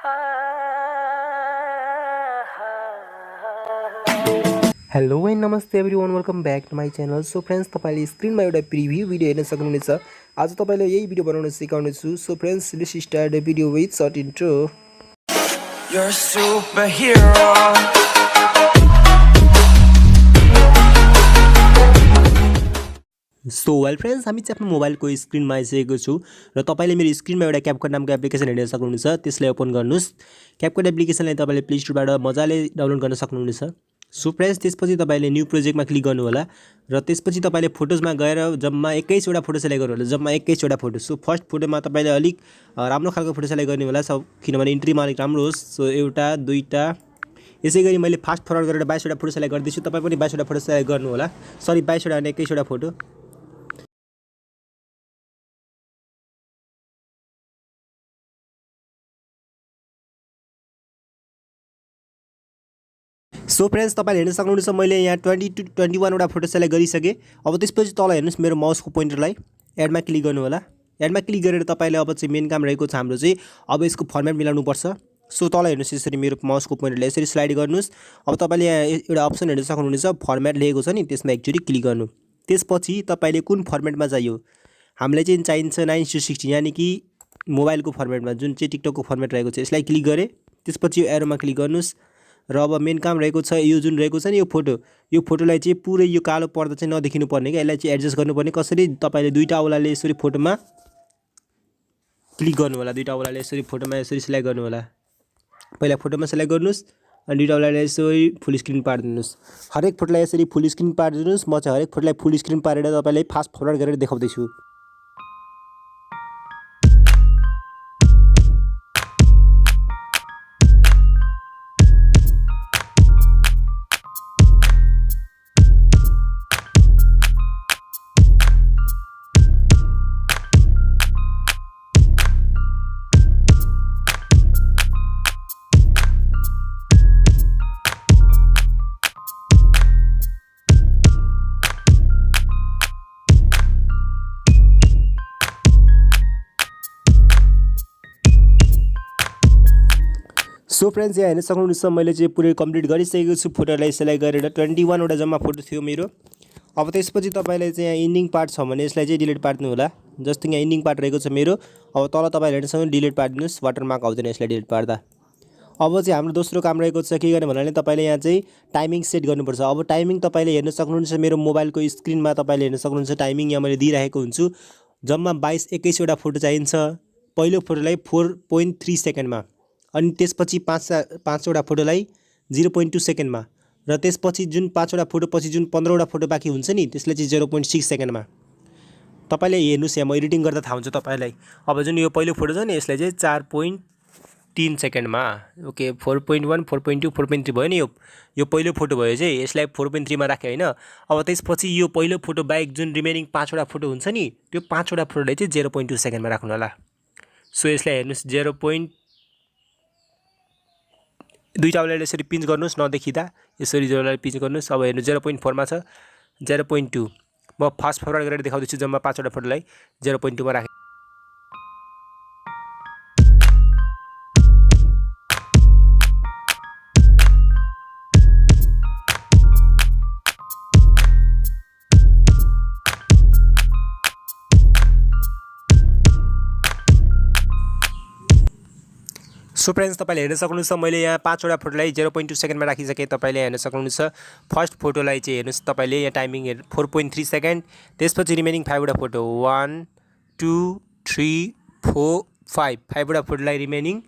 Hello and Namaste everyone, welcome back to my channel. So friends, तपाईले स्क्रिनमा एउटा preview video हेर्न सक्नुहुनेछ। आज तपाईलाई यही भिडियो बनाउन सिकाउने छु। So friends, let's start the video with short intro. You're a superhero. So well friends, हामी चाहिँ आफ्नो मोबाइलको स्क्रिनमा आइसकेको छु र तपाईले मेरो स्क्रिनमा एउटा क्यापकट नामको एप्लिकेसन हेर्न सक्नुहुनेछ। त्यसलाई ओपन गर्नुस्। क्यापकट एप्लिकेसनलाई तपाईले प्ले स्टोरबाट मजाले डाउनलोड गर्न सक्नुहुनेछ। सो फ्रेन्ड्स, त्यसपछि तपाईले न्यू प्रोजेक्टमा क्लिक गर्नु होला र त्यसपछि तपाईले फोटोजमा गएर जम्मा 21 वटा फोटो सेलेक्ट गर्नु होला। जम्मा 21 वटा फोटो। सो फर्स्ट फोटोमा तपाईले अलिक राम्रो खालको फोटो सेलेक्ट गर्ने होला किनभने इन्ट्रीमा अलिक राम्रो होस्। सो एउटा दुईटा यसैगरी मैले फास्ट फरवर्ड गरेर 22 वटा फोटो सेलेक्ट गर्दैछु। तपाई पनि 22 वटा फोटो सेलेक्ट गर्नु होला। सरी 22 वटा हैन 21 वटा फोटो। सो फ्रेन्ड्स, तपाईले हेर्न सक्नुहुन्छ मैले यहाँ 20 to 21 वटा फोटो सेलेक्ट गरिसके। अब त्यसपछि तल हेर्नुस् मेरो माउसको पोइन्टरलाई एडमा क्लिक गर्नु होला। एडमा क्लिक गरेर तपाईले अब चाहिँ मेन काम रहेको छ हाम्रो चाहिँ अब यसको फर्मेट मिलाउनु पर्छ। सो तल हेर्नुस् यसरी मेरो माउसको पोइन्टरले यसरी स्लाइड गर्नुस्। अब तपाईले यहाँ एउटा अप्सन हेर्न सक्नुहुनेछ फर्मेट लेखेको छ नि, त्यसमा एकचोटी क्लिक गर्नु। त्यसपछि तपाईले कुन फर्मेटमा चाहियो, हामीलाई चाहिँ चाहिन्छ 9:16 यानी कि मोबाइलको फर्मेटमा जुन चाहिँ टिकटकको फर्मेट रहेको छ। यसलाई क्लिक गरे त्यसपछि यो एरोमा क्लिक गर्नुस् र अब मेन काम रहेको छ यो जुन रहेको छ नि यो फोटोलाई चाहिँ पुरै यो कालो पर्दा चाहिँ नदेखिनु पर्ने के, यसलाई चाहिँ एडजस्ट गर्नुपर्ने। कसरी तपाईले दुईटा औलाले यसरी फोटोमा क्लिक गर्नु होला। दुईटा औलाले यसरी फोटोमा यसरी सिलेक्ट गर्नु होला। पहिला फोटोमा सिलेक्ट गर्नुस् अनि दुईटा औलाले यसरी फुल स्क्रिन पार्दिनुस्। हरेक फोटोलाई यसरी फुल स्क्रिन पार्दिनुस्। म चाहिँ हरेक फोटोलाई फुल स्क्रिन पारेर तपाईलाई फास्ट फरवर्ड गरेर देखाउँदै छु। सो फ्रेन्ड्स, यहाँ हेर्न सक्नुहुन्छ मैले चाहिँ पुरै कम्प्लिट गरिसकेको छु। फोटोलाई सेलेक्ट गरेर 21 वटा जम्मा फोटो थियो मेरो। अब त्यसपछि तपाईले चाहिँ यहाँ इन्डिङ पार्ट छ भने यसलाई चाहिँ डिलिट पार्दिनु होला। जस्तो यहाँ इन्डिङ पार्ट रहेको छ मेरो। अब तल तपाईले हेर्न सक्नुहुन्छ डिलिट पार्दिनुस्। वाटरमार्क आउँदैन यसलाई डिलिट पार्दा। अब चाहिँ हाम्रो दोस्रो काम रहेको छ के गर्ने भन्नाले तपाईले यहाँ चाहिँ टाइमिङ सेट गर्नुपर्छ। अब टाइमिङ तपाईले हेर्न सक्नुहुन्छ मेरो मोबाइलको स्क्रिनमा तपाईले हेर्न सक्नुहुन्छ टाइमिङ यहाँ मैले दिइराखेको हुन्छु। जम्मा 21 वटा फोटो चाहिन्छ। पहिलो फोटोलाई 4.3 सेकेन्डमा अनि त्यसपछि 5 वटा फोटोलाई 0.2 सेकेन्डमा र त्यसपछि जुन 5 वटा फोटो पछि जुन 15 वटा फोटो बाँकी हुन्छ नि त्यसले चाहिँ 0.6 सेकेन्डमा। तपाईले हेर्नुस् यहाँ म एडिटिङ गर्दा थाहा हुन्छ तपाईलाई। अब जुन यो पहिलो फोटो छ नि यसलाई चाहिँ 4.3 सेकेन्डमा। ओके 4.1 4.2 4.3 भयो नि यो पहिलो फोटो भयो चाहिँ यसलाई 4.3 मा राखे हैन। अब त्यसपछि यो पहिलो फोटो बाहेक जुन रिमेनिङ 5 वटा फोटो हुन्छ नि त्यो 5 वटा फोटोलाई चाहिँ 0.2 सेकेन्डमा राख्नु होला। सो यसलाई हेर्नुस् 0. दुईटा औलाले यसरी पिन्च गर्नुस् नदेखिदा यसरी जोडलाई पिन्च गर्नुस्। अब हेर्नु 0.4 मा छ 0.2। म फास्ट फरवर्ड गरेर देखाउँदैछु। जम्मा 5 वटा फोटोलाई 0.2 मा राखे। सो फ्रेन्ड्स, तपाईले हेर्न सक्नुहुन्छ मैले यहाँ 5 वटा फोटोलाई 0.2 सेकेन्डमा राखिसके। तपाईले हेर्न सक्नुहुन्छ फर्स्ट फोटोलाई चाहिँ हेर्नुस् तपाईले यहाँ टाइमिङ 4.3 सेकेन्ड। त्यसपछि रिमेनिङ 5 वटा फोटो 1 2 3 4 5 वटा फोटोलाई रिमेनिङ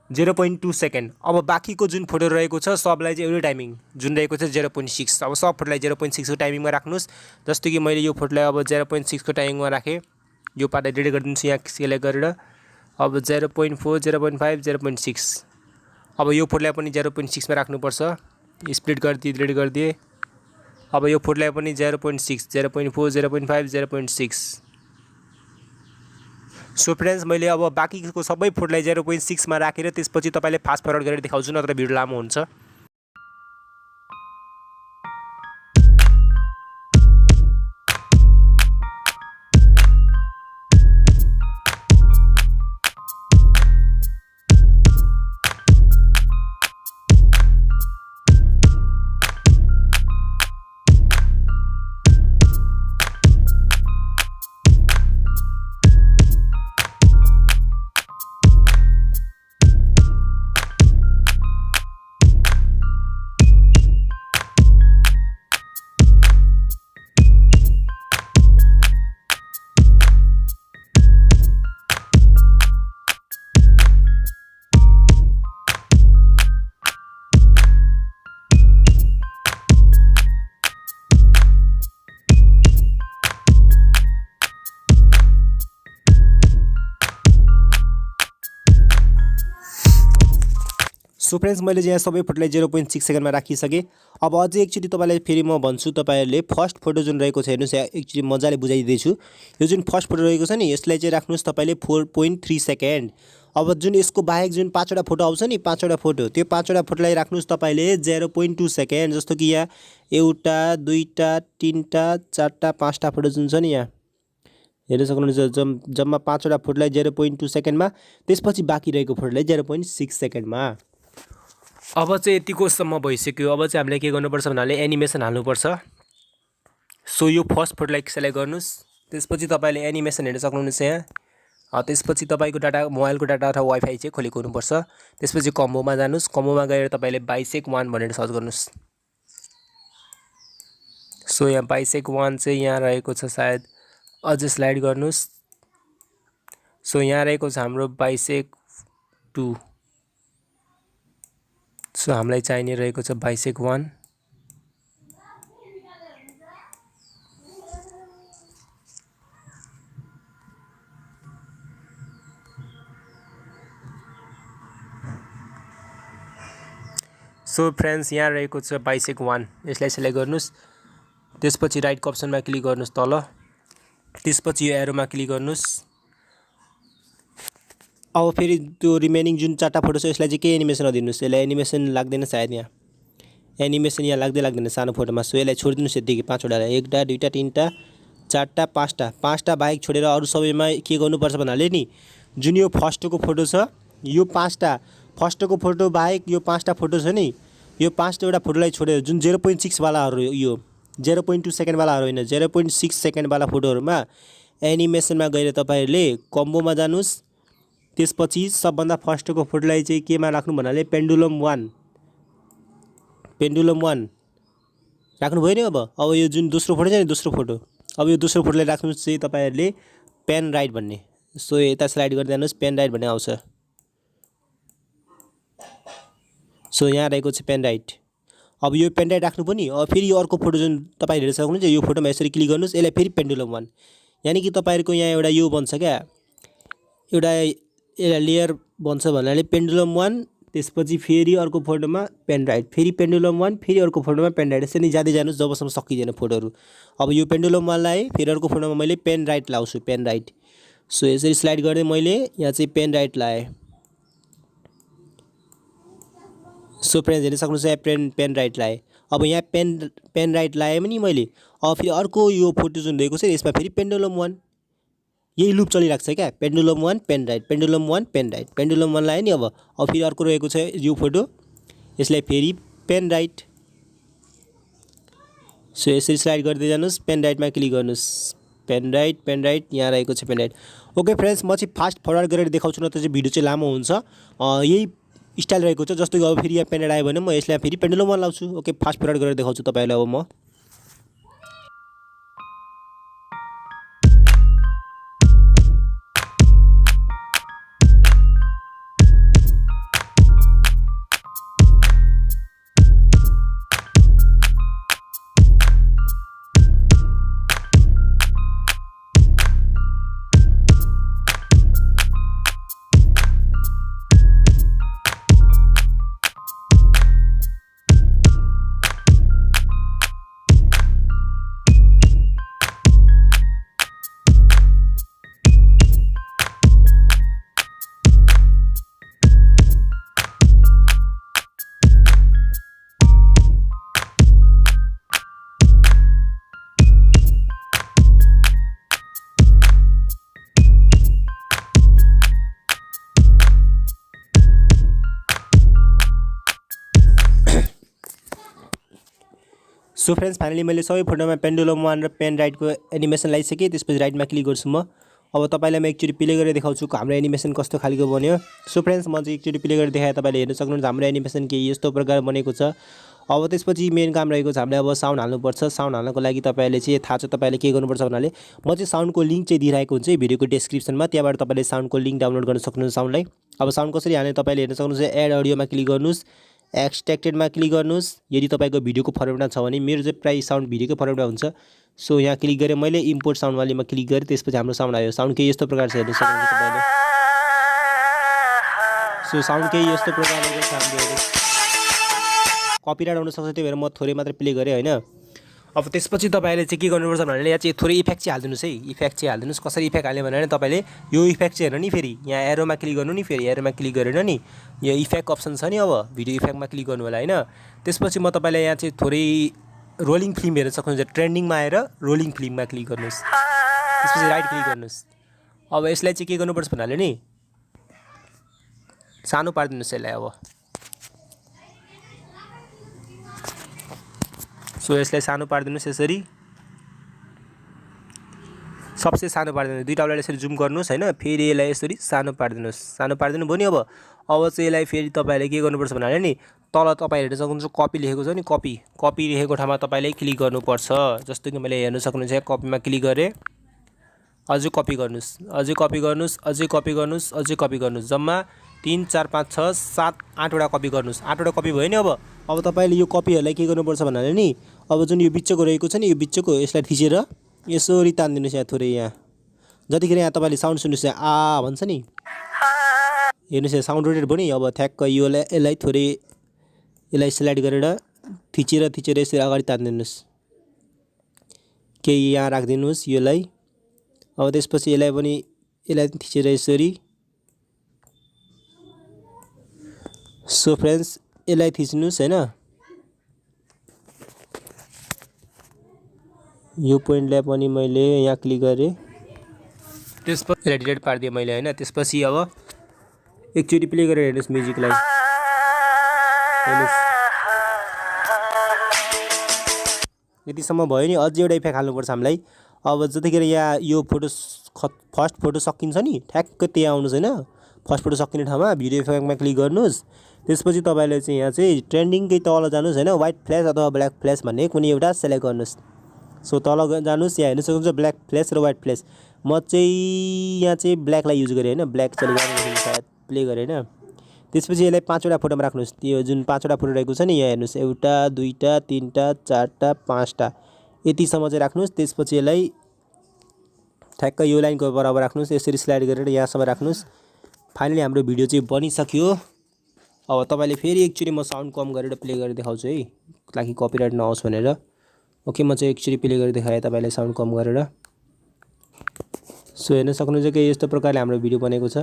0.2 सेकेन्ड। अब बाँकीको जुन फोटो रहेको छ सबलाई चाहिँ एउटै टाइमिङ जुन रहेको छ 0.6। अब सब फोटोलाई 0.6 को टाइमिङमा राख्नुस्। जस्तो कि मैले यो फोटोलाई अब 0.6 को टाइमिङमा राखेँ। यो पार्टलाई डिलिट गरिदिन्छु यहाँ सेलेक्ट गरेर। अब 0.4 0.5 0.6। अब यो फोटोलाई पनि 0.6 मा राख्नुपर्छ। स्प्लिट गरिदिए डिलिट गरिदिए। अब यो फोटोलाई पनि 0.6 0.4 0.5 0.6। सो फ्रेन्ड्स, मैले अब बाँकीको सबै फोटोलाई 0.6 मा राखेर त्यसपछि तपाईले फास्ट फरवर्ड गरेर देखाउँछु नत्र भिडियो लामो हुन्छ। सो फ्रेन्ड्स मैले चाहिँ यहाँ सबै फोटोलाई 0.6 सेकेन्डमा राखिसकेँ। अब अझै एकचोटि तपाईँलाई फेरि म भन्छु, तपाईँहरूले फर्स्ट फोटो जुन रहेको छ हेर्नुहोस्, यहाँ एकचोटि मजाले बुझाइदिँदैछु। यो जुन फर्स्ट फोटो रहेको छ नि, यसलाई चाहिँ राख्नुहोस् तपाईँले 4.3 सेकेन्ड। अब जुन यसको बाहेक जुन 5वटा फोटो आउँछ नि, 5वटा फोटो, त्यो 5वटा फोटोलाई राख्नुहोस् तपाईँले 0.2 सेकेन्ड। जस्तो कि यहाँ एउटा, दुईटा, तिनटा, चारटा, 5टा फोटो जुन छ नि, यहाँ हेर्न सक्नुहुन्छ। जम्मा 5वटा फोटोलाई 0.2 सेकेन्डमा, त्यसपछि बाँकी रहेको फोटोलाई 0.6 सेकेन्डमा। अब चाहिँ यतिकोसम्म भइसक्यो। अब चाहिँ हामीले के गर्नुपर्छ भन्नाले एनिमेसन हाल्नुपर्छ। सो यो फर्स्ट फोटोलाई सेलेक्ट गर्नुहोस्, त्यसपछि तपाईँले एनिमेसन हेर्न सक्नुहुनेछ यहाँ। त्यसपछि तपाईँको डाटा, मोबाइलको डाटा अथवा वाइफाई चाहिँ खोलेको हुनुपर्छ। त्यसपछि कम्बोमा जानुहोस्, कम्बोमा गएर तपाईँले बाइसेक 1 भनेर सर्च गर्नुहोस्। सो यहाँ बाइसेक 1 चाहिँ यहाँ रहेको छ, सायद अझै स्लाइड गर्नुहोस्। सो यहाँ रहेको छ हाम्रो बाइसेक 2। सो हामीलाई चाहिने रहेको छ बाइसेक 1। सो फ्रेन्ड्स यहाँ रहेको छ बाइसेक 1, यसलाई सेलेक्ट गर्नुहोस्। त्यसपछि राइटको अप्सनमा क्लिक गर्नुहोस् तल, त्यसपछि यो एरोमा क्लिक गर्नुहोस्। अब फेरि त्यो रिमेनिङ जुन 4टा फोटो छ यसलाई चाहिँ के एनिमेसन नदिनुहोस्, यसलाई एनिमेसन लाग्दैन सायद, यहाँ एनिमेसन यहाँ लाग्दैन सानो फोटोमा। सो यसलाई छोडिदिनुहोस् यतिकै 5वटालाई, एउटा, दुईटा, तिनटा, चारटा, 5टा बाहेक छोडेर अरू सबैमा के गर्नुपर्छ भन्नाले नि, जुन यो फर्स्टको फोटो छ, यो 5टा फर्स्टको फोटो बाहेक यो 5टा फोटो छ नि, यो 5वटा फोटोलाई छोडेर जुन 0.6 वालाहरू, यो 0.2 सेकेन्ड वालाहरू होइन, 0.6 सेकेन्ड वाला फोटोहरूमा एनिमेसनमा गएर तपाईँहरूले कम्बोमा जानुहोस्। त्यसपछि सबभन्दा फर्स्टको फोटोलाई चाहिँ केमा राख्नु भन्नाले पेन्डुलम 1 राख्नुभयो नि। अब यो जुन दोस्रो फोटो छ नि, दोस्रो फोटो, अब यो दोस्रो फोटोलाई राख्नुहोस् चाहिँ तपाईँहरूले पेन राइट भन्ने। सो यता स्लाइड गर्दै जानुहोस्, पेन राइट भन्ने आउँछ। सो यहाँ रहेको छ पेन राइट। अब यो पेन राइट राख्नु पनि। अब फेरि यो अर्को फोटो जुन तपाईँ हेर्न सक्नुहुन्छ, यो फोटोमा यसरी क्लिक गर्नुहोस्, यसलाई फेरि पेन्डुलम 1, यानि कि तपाईँहरूको यहाँ एउटा यो बन्छ क्या, एउटा लेयर बन्छ भन्नाले पेन्डुलम 1, त्यसपछि फेरि अर्को फोटोमा पेन राइट, फेरि पेन्डुलम 1, फेरि अर्को फोटोमा पेन राइट, यसरी जाँदै जानुहोस् जबसम्म सकिँदैन फोटोहरू। अब यो पेन्डुलम 1 लाएँ, फेरि अर्को फोटोमा मैले पेन राइट लाउँछु, पेन राइट। सो यसरी स्लाइड गर्दै मैले यहाँ चाहिँ पेन राइट लाएँ। सो फ्रेन्ड्स हेर्न सक्नुहुन्छ, पेन राइट लाएँ। अब यहाँ पेन राइट लाएँ पनि मैले। अब फेरि अर्को यो फोटो जुन रहेको छ यसमा फेरि पेन्डुलम 1, यही लुप चलिरहेको छ क्या, pendulum 1 pen right, pendulum 1 pen right, pendulum 1 लाएँ नि। अब फेरि अर्को रहेको छ यो फोटो, यसलाई फेरि पेन राइट। सो यसरी स्लाइड गर्दै जानुहोस्, पेन राइटमा क्लिक गर्नुहोस्, पेन राइट यहाँ रहेको छ पेन राइट। ओके फ्रेन्ड्स, म चाहिँ फास्ट फरवर्ड गरेर देखाउँछु, न त चाहिँ भिडियो चाहिँ लामो हुन्छ। यही स्टाइल रहेको छ। जस्तो कि अब फेरि यहाँ पेन राइट आयो भने म यसलाई फेरि पेन्डुलम 1 लाउँछु। ओके, फास्ट फरवर्ड गरेर देखाउँछु तपाईँलाई अब म। सो फ्रेन्ड्स, फाइनली मैले सबै फोटोमा पेन्डुलम 1 र पेन राइटको एनिमेसन लगाइसकेँ। त्यसपछि राइटमा क्लिक गर्छु म। अब तपाईँलाई म एकचोटि प्ले गरेर देखाउँछु हाम्रो एनिमेसन कस्तो खालको बन्यो। सो फ्रेन्ड्स, म चाहिँ एकचोटि प्ले गरेर देखाएँ, तपाईँले हेर्न सक्नुहुन्छ हाम्रो एनिमेसन केही यस्तो प्रकार बनेको छ। अब त्यसपछि मेन काम रहेको छ, हामीले अब साउन्ड हाल्नुपर्छ। साउन्ड हाल्नको लागि तपाईँले चाहिँ थाहा छ तपाईँले के गर्नुपर्छ भन्नाले, म चाहिँ साउन्डको लिङ्क चाहिँ दिइरहेको हुन्छ भिडियोको डिस्क्रिप्सनमा, त्यहाँबाट तपाईँले साउन्डको लिङ्क डाउनलोड गर्न सक्नुहुन्छ साउन्डलाई। अब साउन्ड कसरी हाल्ने तपाईँले हेर्न सक्नुहुन्छ, एड अडियोमा क्लिक गर्नुहोस्, एक्सट्र्याक्टेडमा क्लिक गर्नुहोस्। यदि तपाईँको भिडियोको फर्मेटमा छ भने, मेरो चाहिँ प्रायः साउन्ड भिडियोको फर्मेटमा हुन्छ। सो यहाँ क्लिक गरेँ मैले, इम्पोर्ट साउन्डवालीमा क्लिक गरेँ, त्यसपछि हाम्रो साउन्ड आयो। साउन्ड केही यस्तो प्रकार छ, हेर्न सक्नुहुन्छ तपाईँले। सो साउन्ड केही यस्तो प्रकारले छ हाम्रो कपिराइट आउन सक्छ, त्यही भएर म थोरै मात्र प्ले गरेँ हैन। अब त्यसपछि तपाईले चाहिँ के गर्नुपर्छ भने यहाँ चाहिँ थोरै इफेक्ट चाहिँ हाल्दिनुस् है। इफेक्ट चाहिँ हाल्दिनुस्। कसरी इफेक्ट हाल्ने भने तपाईले यो इफेक्ट चाहिँ हेर्नु नि, फेरि यहाँ एरोमा क्लिक गर्नु नि, फेरि एरोमा क्लिक गरेर नि यो इफेक्ट अप्सन छ नि, अब भिडियो इफेक्टमा क्लिक गर्नु होला हैन। त्यसपछि म तपाईलाई यहाँ चाहिँ थोरै रोलिङ फिल्म हेर्न सक्नुहुन्छ। ट्रेन्डिङमा आएर रोलिङ फिल्ममा क्लिक गर्नुस्, त्यसपछि राइट क्लिक गर्नुस्। अब यसलाई चाहिँ के गर्नुपर्छ भन्नाले नि सानो पार्दिनुस् यसलाई। अब सो यसलाई सानो पार्दिनुस् यसरी, सबसे सानो पार्दिनुस्। दुईटा बेला यसरी जुम गर्नुस् हैन, फेरि यसलाई यसरी सानो पार्दिनुस्। सानो पार्दिनु भयो नि। अब चाहिँ यसलाई फेरि तपाईले के गर्नुपर्छ भन्नाले नि तल तपाईले हेर्न सक्नुहुन्छ कपी लेखेको छ नि, कपी लेखेको ठाउँमा तपाईले क्लिक गर्नुपर्छ। जस्तो कि मैले हेर्न सक्नुहुन्छ कपीमा क्लिक गरे, अझै कपी गर्नुस्, अझै कपी गर्नुस्, अझै कपी गर्नुस्, अझै कपी गर्नुस्। जम्मा 3 4 5 6 7 8 वटा कपी गर्नुस्। 8 वटा कपी भयो नि। अब तपाईले यो कपीहरुलाई के गर्नुपर्छ भन्नाले नि अब जुन यो बिचको रहेको छ नि, यो बिचको यसलाई थिचेर यसरी तान्दिनुस् यहाँ थोरै। यहाँ जतिखेर यहाँ तपाईले साउन्ड सुन्नुस् आ भन्छ नि, हेर्नुस् यहाँ साउन्ड रोटेट भयो नि। अब ठ्याक्क यसलाई थोरै यसलाई स्लाइड गरेर थिचेर यसरी अगाडि तान्दिनुस्, केही यहाँ राख्दिनुस् यसलाई। अब त्यसपछि यसलाई पनि यसलाई थिचेर यसरी। सो फ्रेन्ड्स यसलाई थिच्नुस् हैन, यो पोइन्टलाई पनि मैले यहाँ क्लिक गरे, त्यसपछि यसलाई डिलिट पार्दिए मैले हैन। त्यसपछि अब एकचोटी प्ले गरेर हेर्नुस् म्युजिकलाई, हेर्नुस् यतिसम्म भयो नि। अझै एउटा इफेक्ट हाल्नुपर्छ हामीलाई। अब जतिखेर यहाँ यो फोटो फर्स्ट फोटो सकिन्छ नि, ठ्याक्क त्यहाँ आउनुस् हैन। फर्स्ट फोटो सकिने ठाउँमा भिडियो इफेक्टमा क्लिक गर्नुस्। त्यसपछि तपाईले चाहिँ यहाँ चाहिँ ट्रेन्डिङकै तल जानुस् हैन, व्हाइट फ्ल्यास अथवा ब्ल्याक फ्ल्यास भन्ने कुनै एउटा सेलेक्ट गर्नुस्। सो तल जानुस्, यहाँ हेर्न सक्नुहुन्छ ब्ल्याक फ्ल्यास र व्हाइट फ्ल्यास। म चाहिँ यहाँ चाहिँ ब्ल्याकलाई युज गरेँ हैन, ब्ल्याक चलिरहेको सायद प्ले गरेँ हैन। त्यसपछि यसलाई 5 वटा फोटोमा राख्नुस्। त्यो जुन 5 वटा फोटो रहेको छ नि, यहाँ हेर्नुस् 1 2 3 4 5 यतिसम्म चाहिँ राख्नुस्। त्यसपछि यसलाई ठ्याक्क यो लाइनको बराबर राख्नुस्, यसरी स्लाइड गरेर यहाँसम्म राख्नुस्। फाइनली हाम्रो भिडियो चाहिँ बनिसक्यो। अब तपाईले फेरि एकचोटी म साउन्ड कम गरेर प्ले गरेर देखाउँछु है, ताकि कपिराइट नआओस् भनेर। ओके, म चाहिँ एकचोटी प्ले गरेर देखाएँ तपाईलाई साउन्ड कम गरेर। सो हेर्न सक्नुहुन्छ कि यस्तो प्रकारले हाम्रो भिडियो बनेको छ।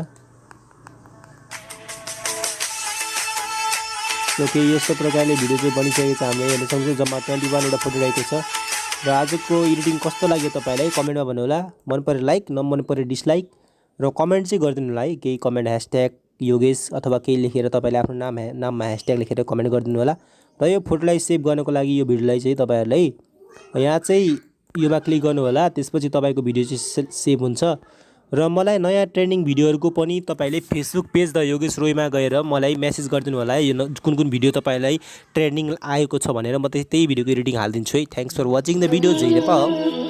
ओके, यस्तो प्रकारले भिडियो चाहिँ बनिसकेको छ हाम्रो। हेर्न सक्नुहुन्छ जम्मा 21 वटा फोटो रहेको छ। र आजको एडिटिङ कस्तो लाग्यो तपाईलाई कमेन्टमा भन्नु होला। मन परे लाइक, नमन परे डिसलाइक, र कमेन्ट चाहिँ गरिदिनु होला है। केही कमेन्ट # योगेश अथवा केही लेखेर तपाईले आफ्नो नाममा # लेखेर कमेन्ट गरिदिनु होला। र यो फोटोलाई सेभ गर्नको लागि यो भिडियोलाई चाहिँ तपाईहरुलाई यहाँ चाहिँ योमा क्लिक गर्नु होला। त्यसपछि तपाईको भिडियो चाहिँ सेभ हुन्छ। र मलाई नयाँ ट्रेन्डिङ भिडियोहरुको पनि तपाईले फेसबुक पेज द योगेश रोयमा गएर मलाई मेसेज गरिदिनु होला है, यो कुन कुन भिडियो तपाईलाई ट्रेन्डिङ आएको छ भनेर। म त्यही भिडियोको एडिटिङ हाल्दिन्छु है। Thanks for watching the video. जय नेपाल।